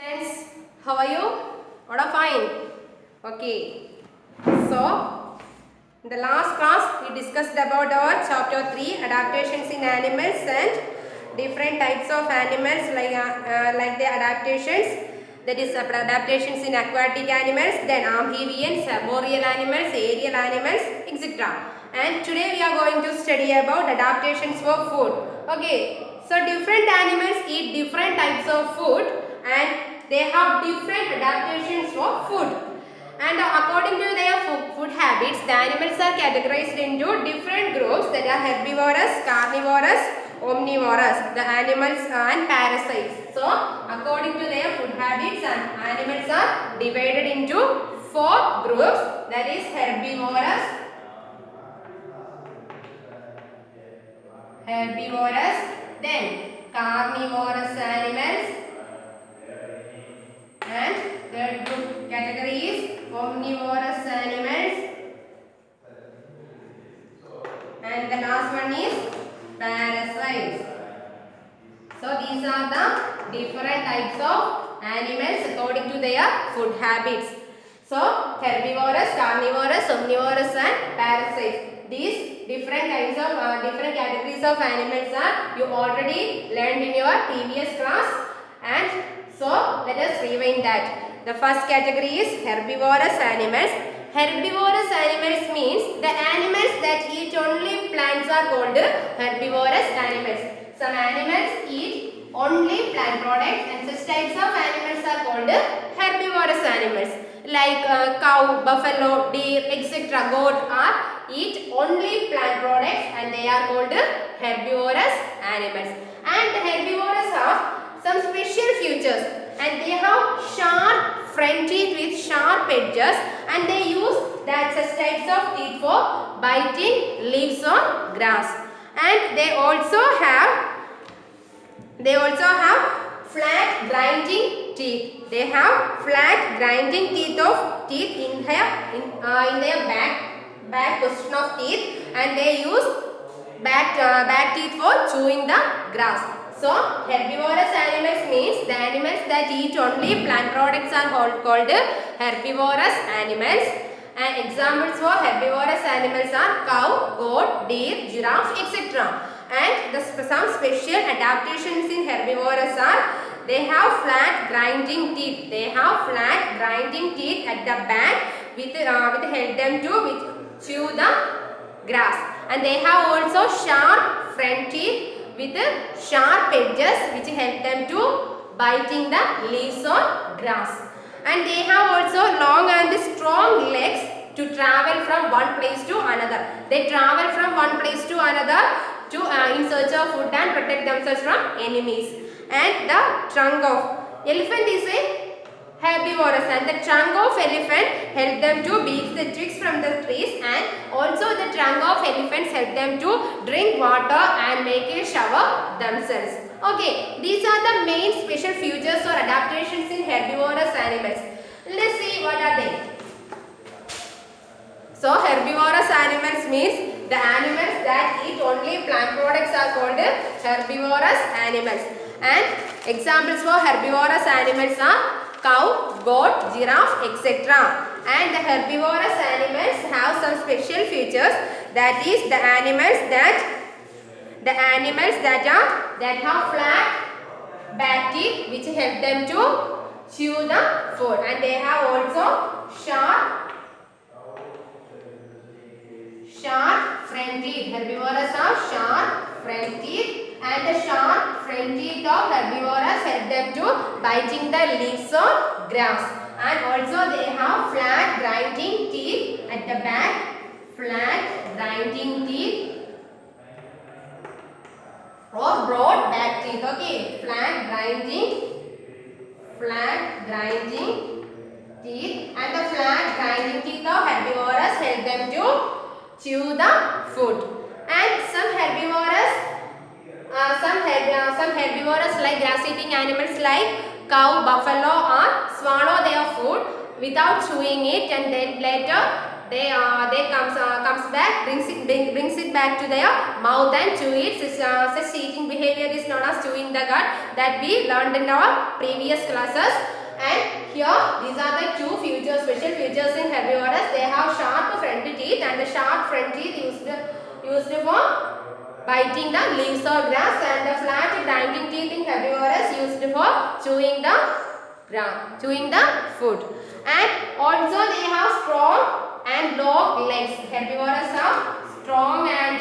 Friends, how are you? All are fine. Okay. So, in the last class, we discussed about our chapter 3 adaptations in animals and different types of animals like the adaptations. That is adaptations in aquatic animals, then amphibians, arboreal animals, aerial animals, etc. And today we are going to study about adaptations for food. Okay. So different animals eat different types of food and they have different adaptations for food. And according to their food habits, the animals are categorized into different groups that are herbivorous, carnivorous, omnivorous, the animals and parasites. So, according to their food habits, animals are divided into 4 groups, that is herbivorous, then carnivorous animals, and third group category is omnivorous animals, and the last one is parasites. So these are the different types of animals according to their food habits. So herbivorous, carnivorous, omnivorous and parasites. These different kinds of different categories of animals are you already learned in your previous class, and so let us rewind that. The first category is herbivorous animals. Herbivorous animals means the animals that eat only plants are called herbivorous animals. Some animals eat only plant products and such types of animals are called herbivorous animals. Like cow, buffalo, deer, etc. goat are eat only plant products and they are called herbivorous animals. And the herbivores have some special features and they have sharp front teeth with sharp edges and they use that such types of teeth for biting leaves or grass. And they also have flat grinding teeth. They have flat grinding teeth in their back position of teeth, and they use back teeth for chewing the grass. So herbivorous animals means the animals that eat only plant products are called herbivorous animals. And examples for herbivorous animals are cow, goat, deer, giraffe, etc. And some special adaptations in herbivores are they have flat grinding teeth. They have flat grinding teeth at the back with help them to chew the grass. And they have also sharp front teeth with sharp edges which help them to biting the leaves or grass. And they have also long and strong legs to travel from one place to another. They travel from one place to another to in search of food and protect themselves from enemies. And the trunk of elephant is a herbivorous, and the trunk of elephant help them to beat the twigs from the trees, and also the trunk of elephants help them to drink water and make a shower themselves. Okay, these are the main special features or adaptations in herbivorous animals. Let's see what are they. So herbivorous animals means the animals that eat only plant products are called herbivorous animals. And examples for herbivorous animals are cow, goat, giraffe, etc. And the herbivorous animals have some special features, that is the animals that have flat back teeth which help them to chew the food, and they have also sharp front teeth. Herbivores have sharp front teeth, and the sharp front teeth of herbivores help them to biting the leaves or grass. And also they have flat grinding teeth at the back, flat grinding teeth or broad back teeth. Okay, flat grinding teeth, and the flat grinding teeth of herbivores help them to chew the food. And some herbivores like grass-eating animals like cow, buffalo, or swallow their food without chewing it, and then later they comes back, brings it back to their mouth and chew it. Such eating behavior is known as chewing the cud that we learned in our previous classes. And here these are the two special features in herbivores. They have sharp front teeth, and the sharp front teeth used for biting the leaves or grass, and the flat grinding teeth in herbivores used for chewing the food. And also they have strong and long legs. Herbivores have strong and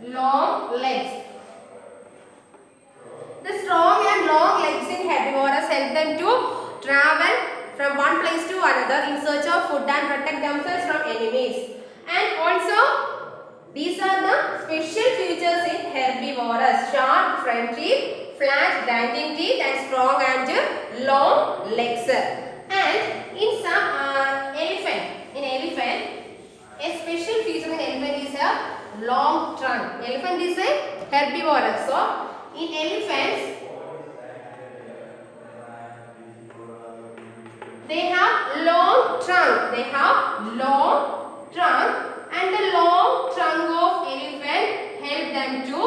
long legs. The strong and long legs in herbivores help them to travel from one place to another in search of food and protect themselves from enemies. And also these are the special features in herbivores: sharp front teeth, flat grinding teeth, and strong and long legs. And in some elephant, a special feature in elephant is a long trunk. Elephant is a herbivore. So in elephants, they have long trunk. And the long trunk of elephant help them to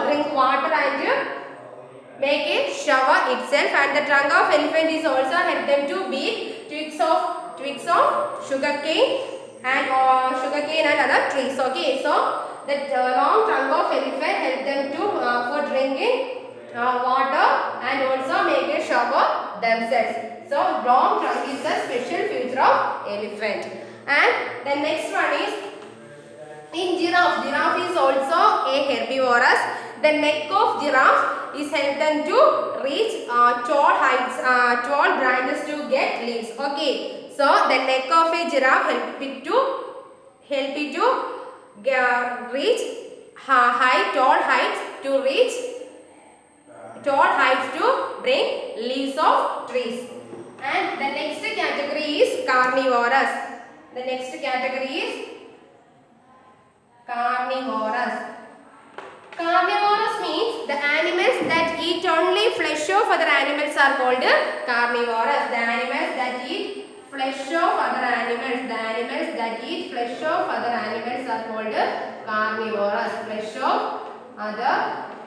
drink water and make a shower itself. And the trunk of elephant is also help them to beat twigs of sugarcane and other trees. Okay, so the long trunk of elephant help them to for drinking water and also make a shower themselves. So long trunk is a special feature of elephant. And the next one is in giraffe. Giraffe is also a herbivorous. The neck of giraffe is help them to reach tall heights, tall branches to get leaves. Okay, so the neck of a giraffe help it to reach tall heights to bring leaves of trees. And the next category is carnivorous. Carnivorous means the animals that eat only flesh of other animals are called carnivorous. The animals that eat flesh of other animals. Are called carnivorous. Flesh of other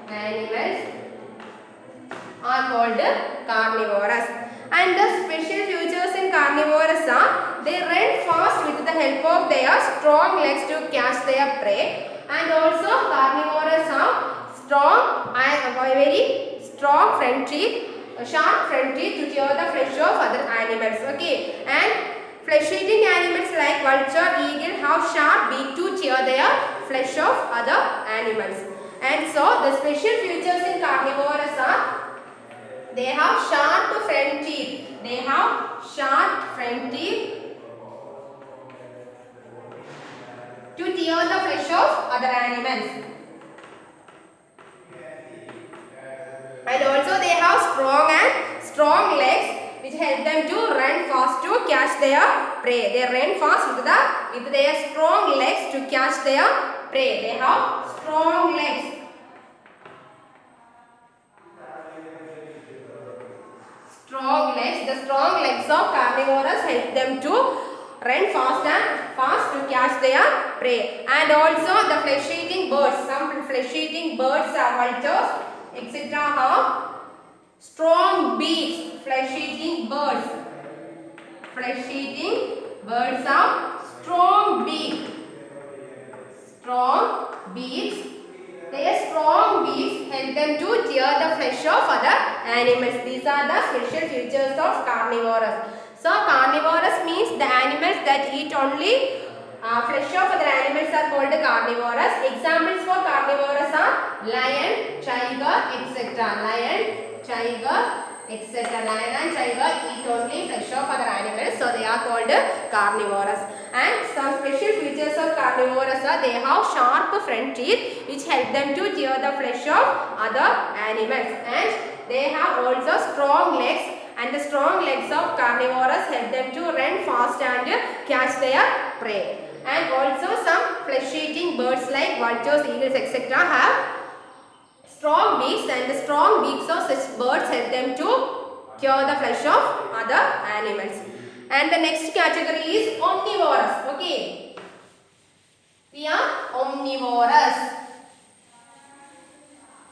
animals are called carnivorous. And the special features in carnivores are they run fast with the help of their strong legs to catch their prey. And also carnivores have very strong front teeth, sharp front teeth to tear the flesh of other animals. Okay, and flesh-eating animals like vulture, eagle have sharp beak to tear their flesh of other animals. And so the special features in carnivores are they have sharp front teeth. To tear the flesh of other animals. And also they have strong legs which help them to run fast to catch their prey. They run fast with their strong legs to catch their prey. They have strong legs. The strong legs of carnivores help them to run fast to catch their prey. And also the flesh-eating birds. Some flesh-eating birds are vultures, etc. have strong beaks. Flesh-eating birds have strong beaks. Their strong beaks help them to tear the flesh of other animals. These are the special features of carnivores. So carnivores means the animals that eat only flesh of other animals are called carnivores. Examples for carnivores are lion, tiger, etc. Lion and tiger eat only flesh of other animals, so they are called carnivores. And some special features of carnivores are they have sharp front teeth which help them to tear the flesh of other animals, and they have also strong legs, and the strong legs of carnivores help them to run fast and catch their prey. And also some flesh-eating birds like vultures, eagles, etc. have strong beaks, and the strong beaks of such birds help them to tear the flesh of other animals. And the next category is omnivorous. Okay, we are omnivorous.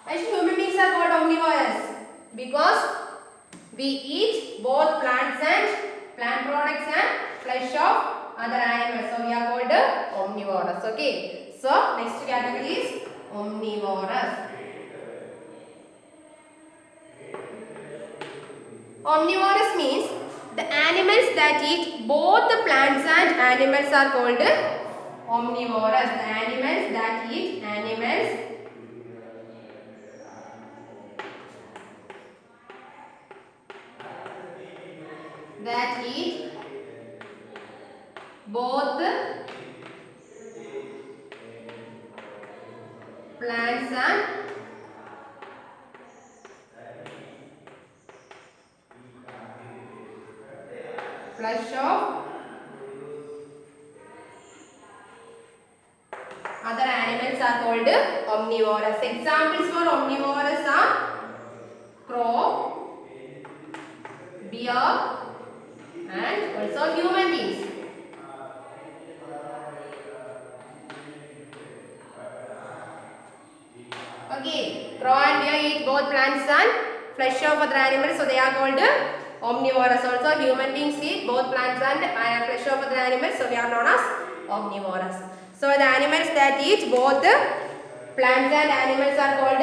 Why human beings are called omnivorous? Because we eat both plants and plant products and flesh of other animals. So we are called omnivorous. Okay. So next category is omnivorous. Omnivorous means the animals that eat both the plants and animals are called omnivorous. The animals that eat both plants and flesh of other animals are called omnivorous. Examples for omnivorous are crow, bear, and also human beings. Okay, crow and bear eat both plants and flesh of other animals, so they are called omnivorous. Also, human beings eat both plants and flesh of other animals, so they are known as omnivorous. So, the animals that eat both plants and animals are called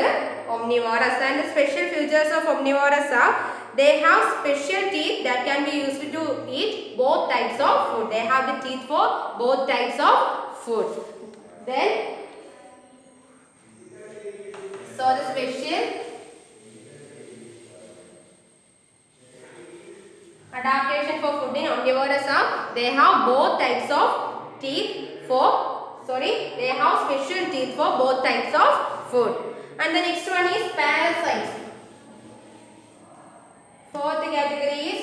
omnivorous. And the special features of omnivorous are they have special teeth that can be used to eat both types of food. They have the teeth for both types of food. Then, so the special adaptation for food in omnivorous are they have both types of teeth they have special teeth for both types of food. And the next one is parasites. Fourth category is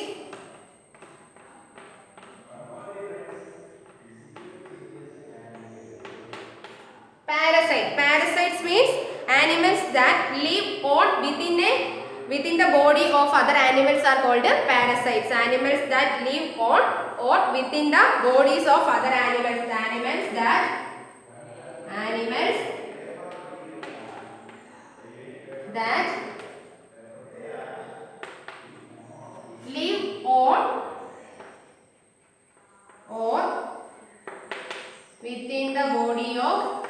parasite. Parasites means animals that live on within the body of other animals are called parasites. Animals that live on or within the bodies of other animals. The animals that live on or within the body of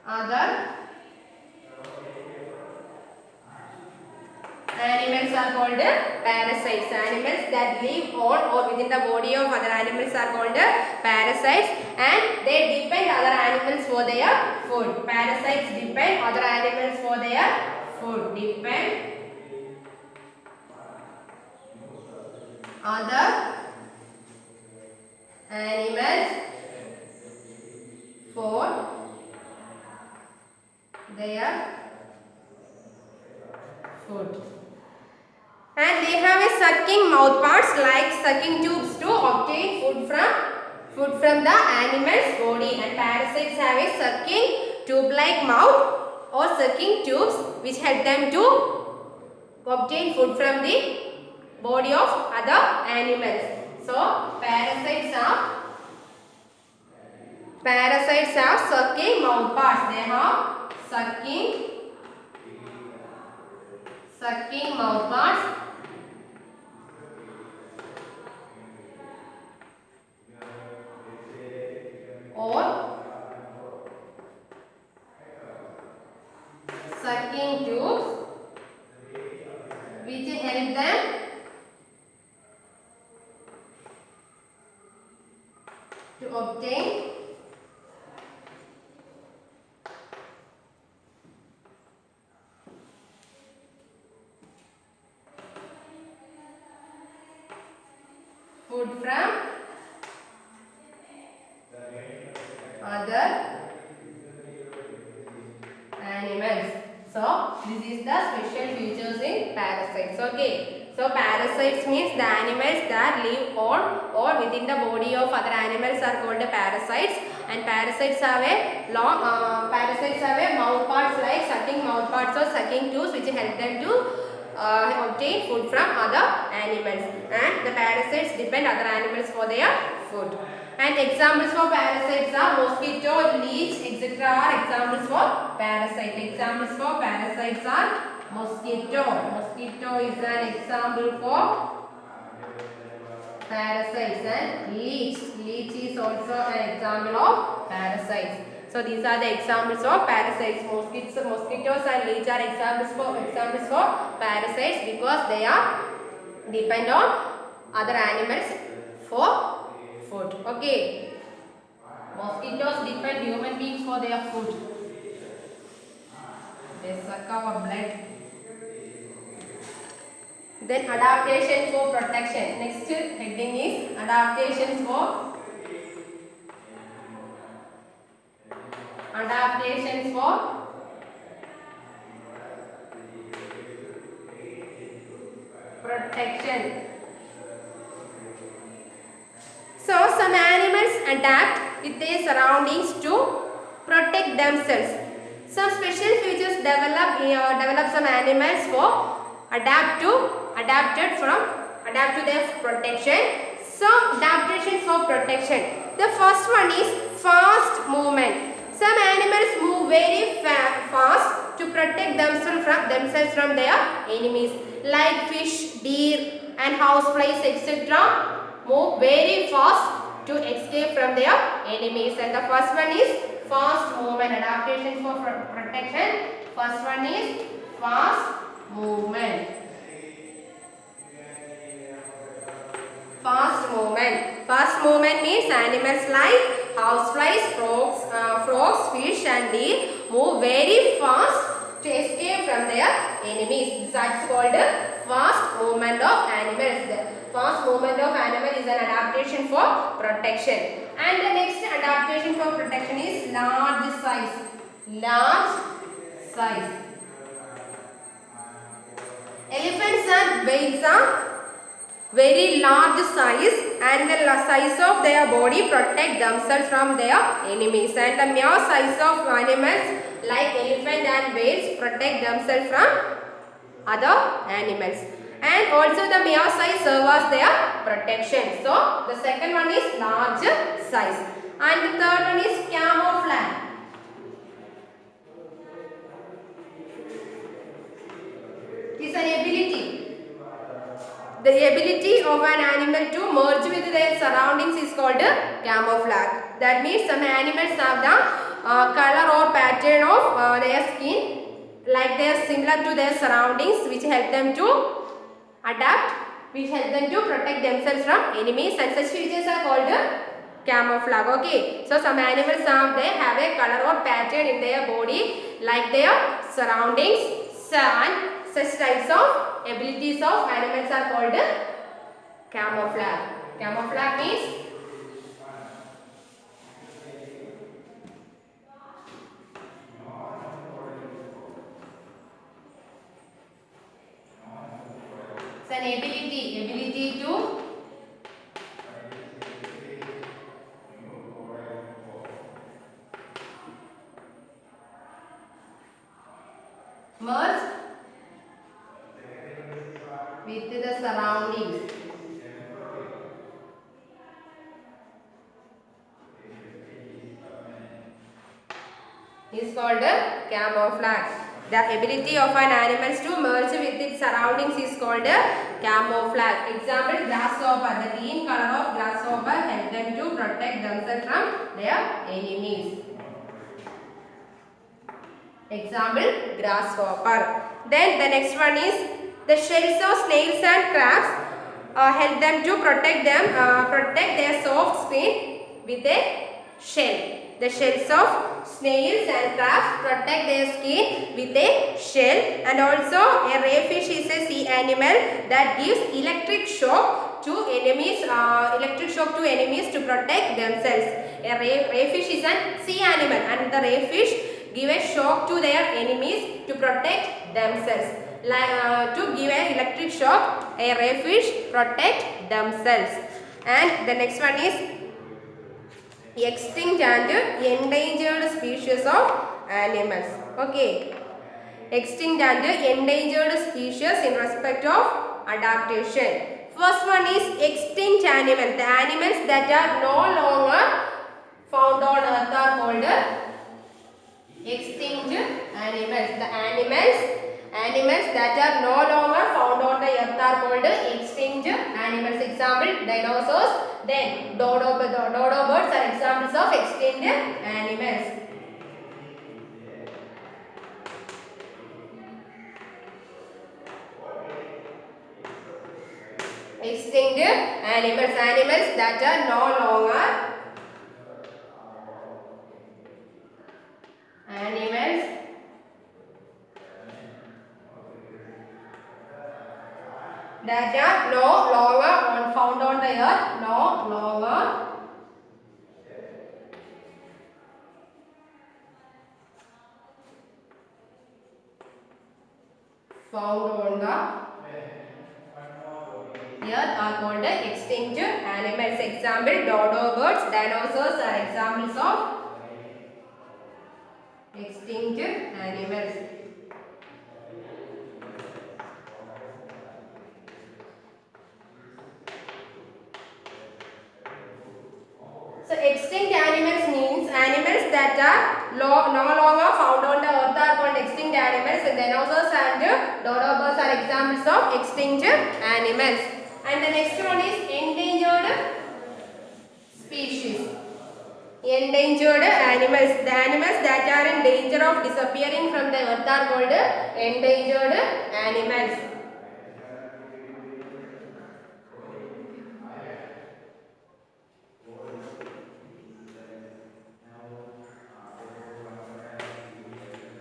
other animals are called parasites. Animals that live on or within the body of other animals are called parasites, and they depend other animals for their food. Parasites depend other animals for their food. Depend other animals for their food. And they have a sucking mouth parts like sucking tubes to obtain food from the animal's body. And parasites have a sucking tube-like mouth or sucking tubes which help them to obtain food from the body of other animals. So parasites have sucking mouth parts. They have sucking mouth parts or sucking tubes which help them to obtain food from other animals. So this is the special features in parasites. Okay. So parasites means the animals that live on or within the body of other animals are called parasites. And parasites have a mouth parts like sucking mouth parts or sucking tools which help them to obtain food from other animals. And the parasites depend other animals for their food. And examples for parasites are mosquito, leech, etc. are examples for parasite. Examples for parasites are mosquito. Mosquito is an example for parasites, and leech. Leech is also an example of parasites. So these are the examples of parasites. Mosquitoes and leech are examples for parasites because they are depend on other animals for food. Okay. Mosquitoes depend human beings for their food. They suck our blood. Then adaptation for protection. Next heading is adaptations for protection. So some animals adapt with their surroundings to protect themselves. Some special features develop some animals for adapt to their protection. So adaptations for protection. The first one is fast movement. Some animals move very fast to protect themselves from their enemies, like fish, deer and houseflies etc. move very fast to escape from their enemies. And the first one is fast movement. Adaptation for protection. First one is fast movement. Fast movement means animals like houseflies, frogs, fish and deer move very fast to escape from their enemies. This is called fast movement of animals. The fast movement of animal is an adaptation for protection. And the next adaptation for protection is large size. Elephants and whales are very large size, and the size of their body protect themselves from their enemies. And the mere size of animals like elephant and whales protect themselves from other animals. And also the mere size serves as their protection. So the second one is large size. And the third one is camouflage. It is an ability. The ability of an animal to merge with their surroundings is called camouflage. That means some animals have the color or pattern of their skin, like they are similar to their surroundings, which help them to adapt, which help them to protect themselves from enemies, and such features are called camouflage. Okay, so some animals have a color or pattern in their body like their surroundings, and such types of abilities of animals are called camouflage. Camouflage means it's an ability to merge with the surroundings. Is called camouflage. The ability of an animal to merge with its surroundings is called camouflage. Example, grasshopper. The green color of grasshopper helps them to protect themselves from their enemies. Example, grasshopper. Then the next one is the shells of snails and crabs help them to protect their soft skin with a shell. The shells of snails and crabs protect their skin with a shell. And also a rayfish is a sea animal that gives electric shock to enemies to protect themselves. A rayfish is a sea animal, and the rayfish give a shock to their enemies to protect themselves. To give an electric shock a refuge, protect themselves. And the next one is extinct and endangered species of animals. Okay. Extinct and endangered species in respect of adaptation. First one is extinct animals. The animals that are no longer found on earth are called extinct animals. The animals that are no longer found on the earth are called extinct animals. Example, dinosaurs. Then dodo birds are examples of extinct animals. Extinct animals that are no longer found on the earth, no longer found on the earth are called extinct animals. Example, dodo birds, dinosaurs are examples of extinct animals. So extinct animals means animals that are no longer found on the earth are called extinct animals. And dinosaurs and dodo birds are examples of extinct animals. And the next one is endangered species. Endangered animals. The animals that are in danger of disappearing from the earth are called endangered animals.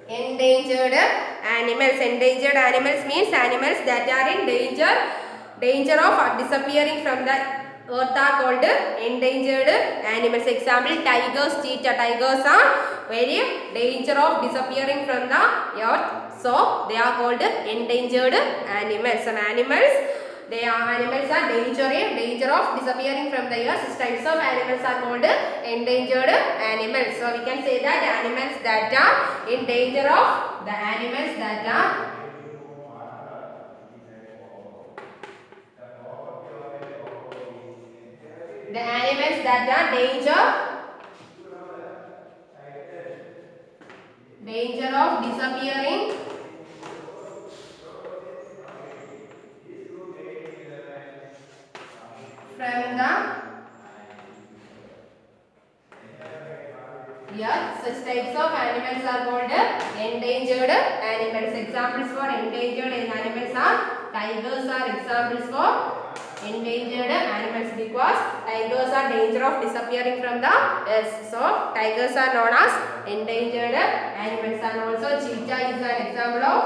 Endangered animals. Endangered animals means animals that are in danger of disappearing from the earth are called endangered animals. Example, tigers, cheetah. Tigers are very danger of disappearing from the earth, so they are called endangered animals. Some animals are danger of disappearing from the earth. Such types of animals are called endangered animals. So we can say that animals that are in danger of the animals that are danger of disappearing from the earth. Such types of animals are called endangered animals. Examples for endangered animals are tigers are examples for endangered animals because tigers are danger of disappearing from the earth. So tigers are known as endangered animals, and also cheetah is an example of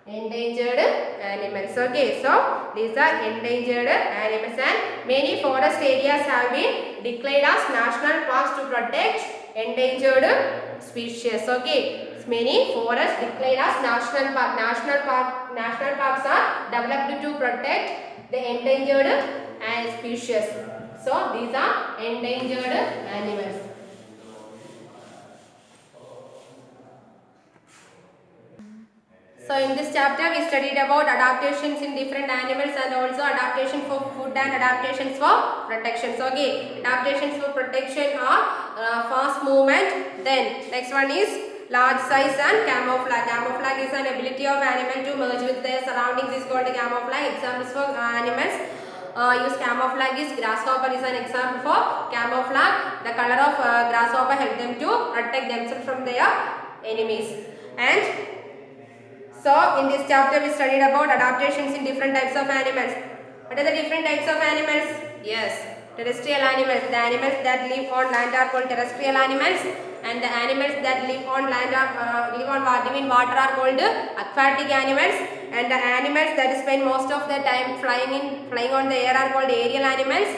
endangered animals. Okay, so these are endangered animals, and many forest areas have been declared as national parks to protect endangered species. Okay, many forests declared as national park. National parks are developed to protect the endangered species. So these are endangered animals. So in this chapter we studied about adaptations in different animals and also adaptation for food and adaptations for protection. So okay, adaptations for protection are fast movement. Then next one is large size and camouflage. Camouflage is an ability of animal to merge with their surroundings is called camouflage. Examples for animals use camouflage is grasshopper is an example for camouflage. The color of grasshopper help them to protect themselves from their enemies. And so in this chapter we studied about adaptations in different types of animals. What are the different types of animals? Yes, terrestrial animals. The animals that live on land are called terrestrial animals, and the animals that live on land are live in water are called aquatic animals, and the animals that spend most of their time flying on the air are called aerial animals,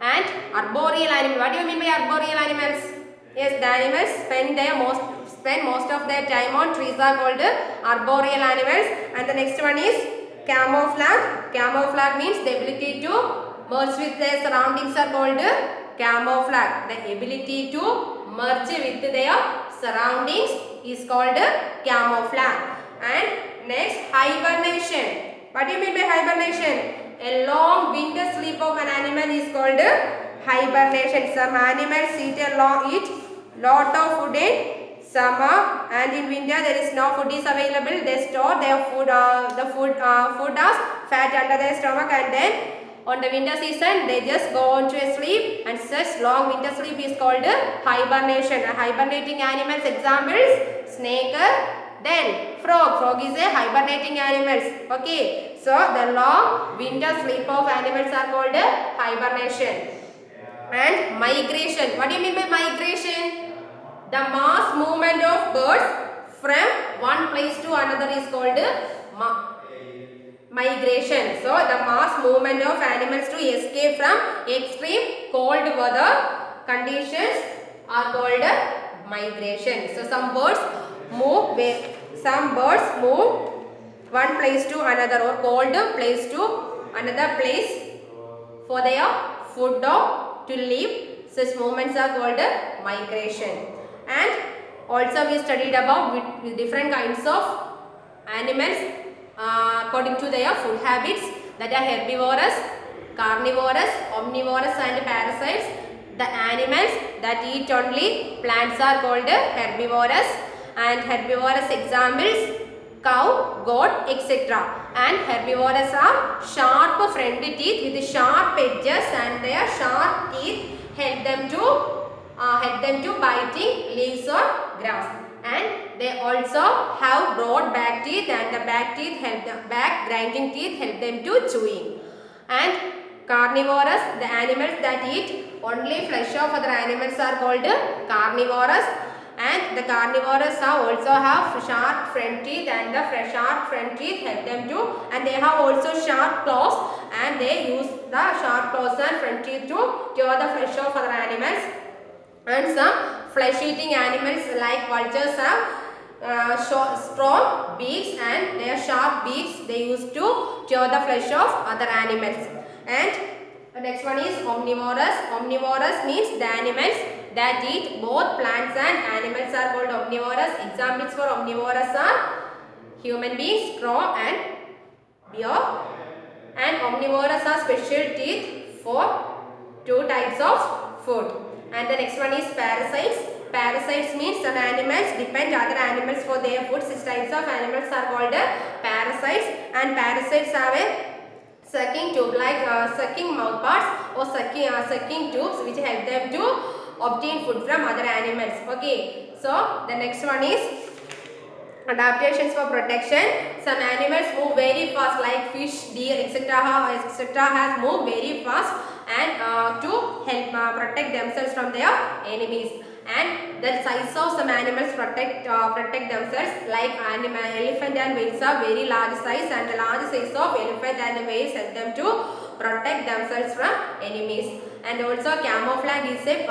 and arboreal animals. What do you mean by arboreal animals? Yes, the animals spend most of their time on trees are called arboreal animals. And the next one is camouflage. Camouflage means the ability to merge with their surroundings are called camouflage. The ability to merge with their surroundings is called camouflage. And next, hibernation. What do you mean by hibernation? A long winter sleep of an animal is called hibernation. Some animals eat lot of food in summer, and in winter there is no food is available. They store their food, food as fat under their stomach, and then on the winter season they just go on to a sleep, and such long winter sleep is called hibernation. Hibernating animals examples: snake, then frog. Frog is a hibernating animals. Okay, so the long winter sleep of animals are called hibernation. And migration. What do you mean by migration? The mass movement of birds from one place to another is called migration. So the mass movement of animals to escape from extreme cold weather conditions are called migration. So some birds move one place to another, or cold place to another place for their food or to live. Such movements are called migration. And also we studied about with different kinds of animals according to their food habits, that are herbivorous, carnivorous, omnivorous and parasites. The animals that eat only plants are called herbivorous, and herbivorous examples: cow, goat, etc. And herbivorous are sharp front teeth with sharp edges, and their sharp teeth help them to biting leaves or grass. And they also have broad back teeth, and the back grinding teeth help them to chewing. And carnivorous, the animals that eat only flesh of other animals are called carnivorous. And the carnivorous also have sharp front teeth, and the sharp front teeth help them to, and they have also sharp claws, and they use the sharp claws and front teeth to tear the flesh of other animals. And some flesh-eating animals like vultures have strong beaks, and their sharp beaks they use to tear the flesh of other animals. And the next one is omnivorous. Omnivorous means the animals that eat both plants and animals are called omnivorous. Examples for omnivorous are human beings, crow and bear. And omnivorous are special teeth for two types of food. And the next one is parasites. Parasites means some animals depend other animals for their food. Six types of animals are called parasites. And parasites have a sucking tube like sucking mouth parts or sucking tubes which help them to obtain food from other animals. Okay, so the next one is adaptations for protection. Some animals move very fast like fish, deer, etc. has moved very fast and to help protect themselves from their enemies. And the size of some animals protect themselves, like elephant and whales are very large size, and the large size of elephant and whales help them to protect themselves from enemies. And also camouflage is a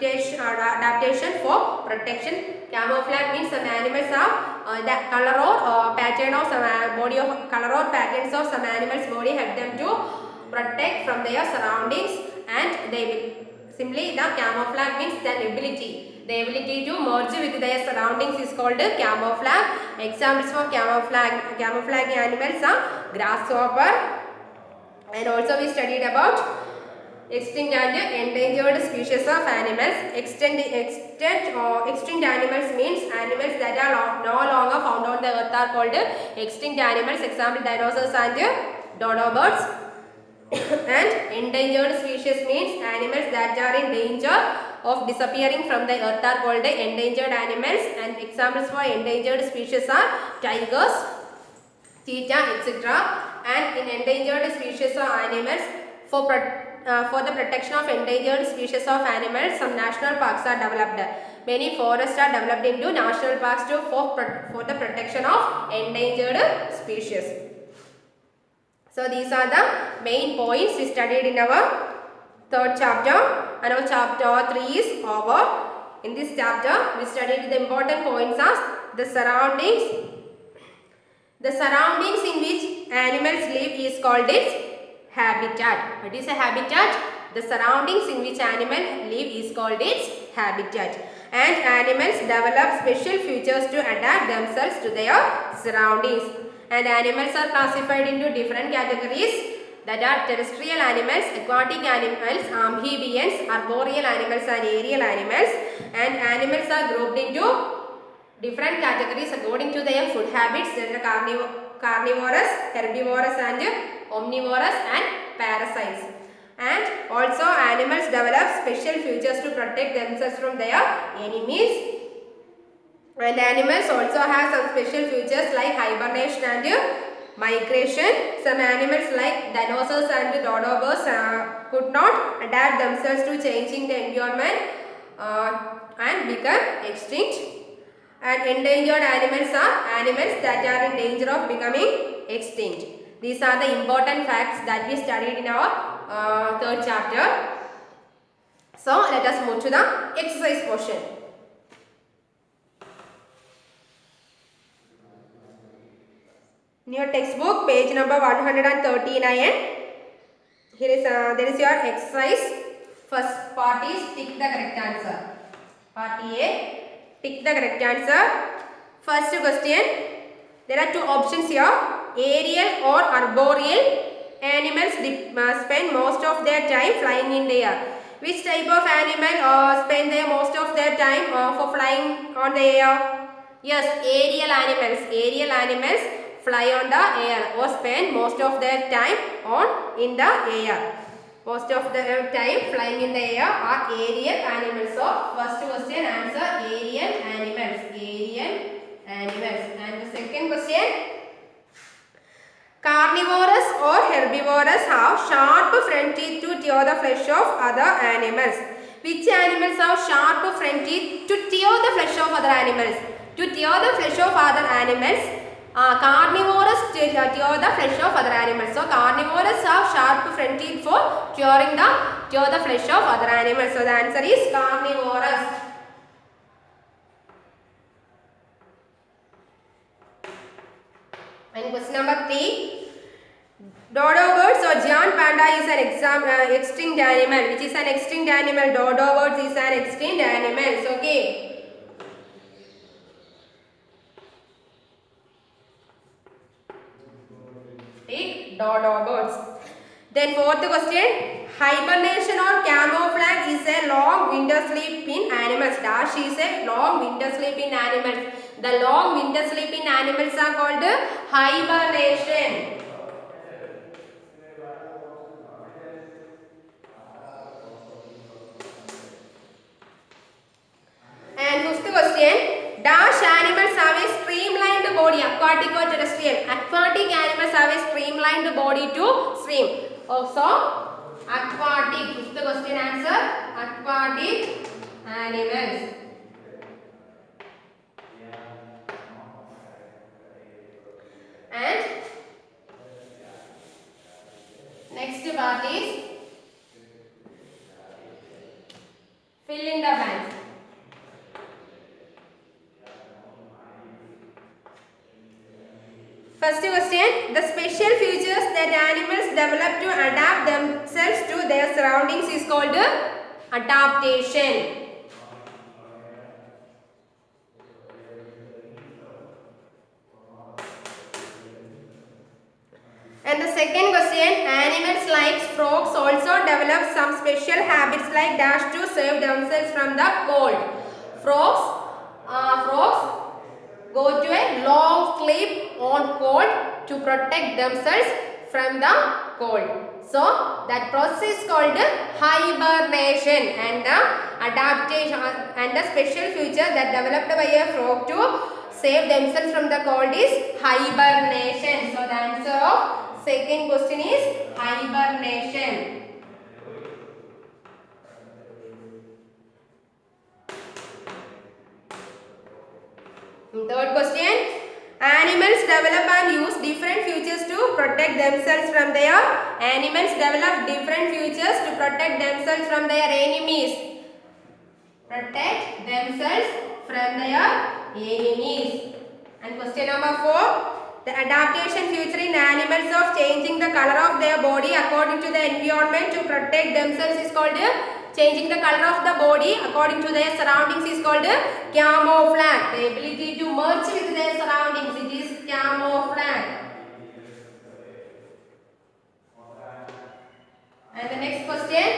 adaptation for protection. Camouflage means some animals have the color or pattern of some body of color or patterns of some animals body help them to protect from their surroundings. And they will simply the camouflage means the ability to merge with their surroundings is called camouflage. Examples for camouflage animals are grasshopper. And also we studied about extinct and endangered species of animals. Extinct animals means animals that are no longer found on the earth are called extinct animals. Example dinosaurs and dodo birds. And endangered species means animals that are in danger of disappearing from the earth are called endangered animals. And examples for endangered species are tigers, cheetah, etc. And in endangered species of animals, for the protection of endangered species of animals, some national parks are developed. Many forests are developed into national parks for the protection of endangered species. So these are the main points we studied in our third chapter, and our chapter 3 is over. In this chapter we studied the important points as the surroundings, The surroundings in which animals live is called its habitat. What is a habitat? The surroundings in which animals live is called its habitat. And animals develop special features to adapt themselves to their surroundings. And animals are classified into different categories, that are terrestrial animals, aquatic animals, amphibians, arboreal animals and aerial animals. And animals are grouped into different categories according to their food habits. There are carnivorous, herbivorous and omnivorous and parasites. And also animals develop special features to protect themselves from their enemies. And animals also have some special features like hibernation and migration. Some animals like dinosaurs and dodo birds could not adapt themselves to changing the environment and become extinct. And endangered animals are animals that are in danger of becoming extinct. These are the important facts that we studied in our third chapter. So let us move to the exercise portion. In your textbook, page number 139, here is there is your exercise. First part is tick the correct answer. Part A, tick the correct answer. First question, there are two options here. Aerial or arboreal animals spend most of their time flying in the air. Which type of animal spend their most of their time for flying on the air? Yes, aerial animals. Aerial animals fly on the air or spend most of their time in the air. Most of the time flying in the air are aerial animals. So first question answer aerial animals. Aerial animals. And the second question, carnivorous or herbivorous have sharp front teeth to tear the flesh of other animals. Which animals have sharp front teeth to tear the flesh of other animals? To tear the flesh of other animals, carnivorous tear the flesh of other animals. So carnivorous have sharp front teeth for tear the flesh of other animals. So the answer is carnivorous. And question number 3. Dodo birds or giant panda is an extinct animal. Which is an extinct animal? Dodo birds is an extinct animal. Okay. Dodo birds. Then fourth question, hibernation or camouflage is a long winter sleep in animals. Dash is a long winter sleep in animals. The long winter sleep in animals are called hibernation. And fifth question, dash animals have a streamlined body, aquatic or terrestrial. Aquatic animals have a streamlined body to swim. Also, aquatic. Fifth question answer, aquatic animals. And next part is fill in the blanks. First question, the special features that animals develop to adapt themselves to their surroundings is called adaptation. And the second question, animals like frogs also develop some special habits like dash to save themselves from the cold. Frogs go to a long sleep on cold to protect themselves from the cold. So that process is called hibernation, and the adaptation and the special feature that developed by a frog to save themselves from the cold is hibernation. So the answer of second question is hibernation. Third question, animals develop and use different features to protect themselves from their enemies. Protect themselves from their enemies. And question number 4, The adaptation featuring animals of changing the color of their body according to the environment to protect themselves is called changing the color of the body according to their surroundings is called camouflage. The ability to merge with their surroundings, it is camouflage. And the next question.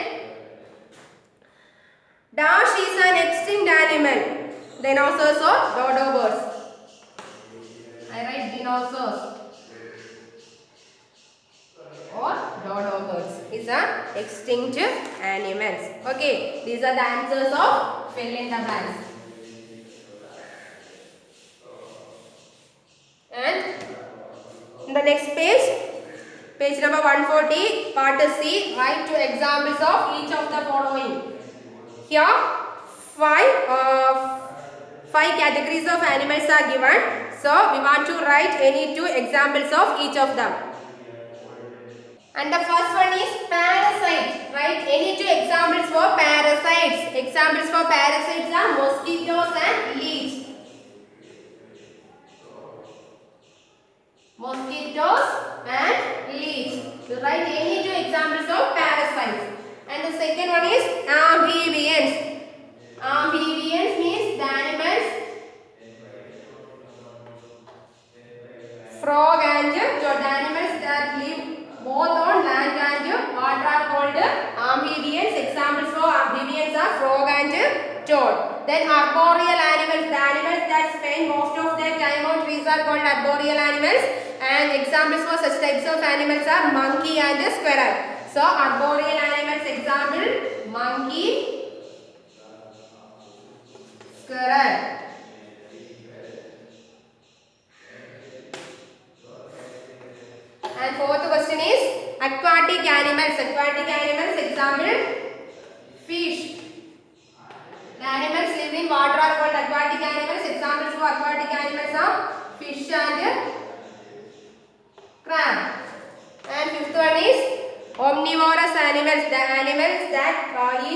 Dash is an extinct animal. Dinosaurs or dodo birds? I write dinosaurs or dodo birds is an extinct animals. Okay, these are the answers of fill in the blanks. And the next page, page number 140, part C, write two examples of each of the following. Here, five categories of animals are given. So, we want to write any two examples of each of them. And the first one is parasite. Write any two examples for parasites. Examples for parasites are mosquitoes and leech. Mosquitoes and leech. You write any two examples of parasites. And the second one is amphibians. Amphibians means the animals frog and toad. Animals that live both on land and water are called amphibians. Examples for amphibians are frog and toad. Then arboreal animals, the animals that spend most of their time on trees are called arboreal animals. And examples for such types of animals are monkey and squirrel. So arboreal animals example monkey, squirrel. And fourth question is aquatic animals. Aquatic animals example fish. The animals live in water are called aquatic animals. Examples for aquatic animals are fish and crab. And fifth one is omnivorous animals. The animals that eat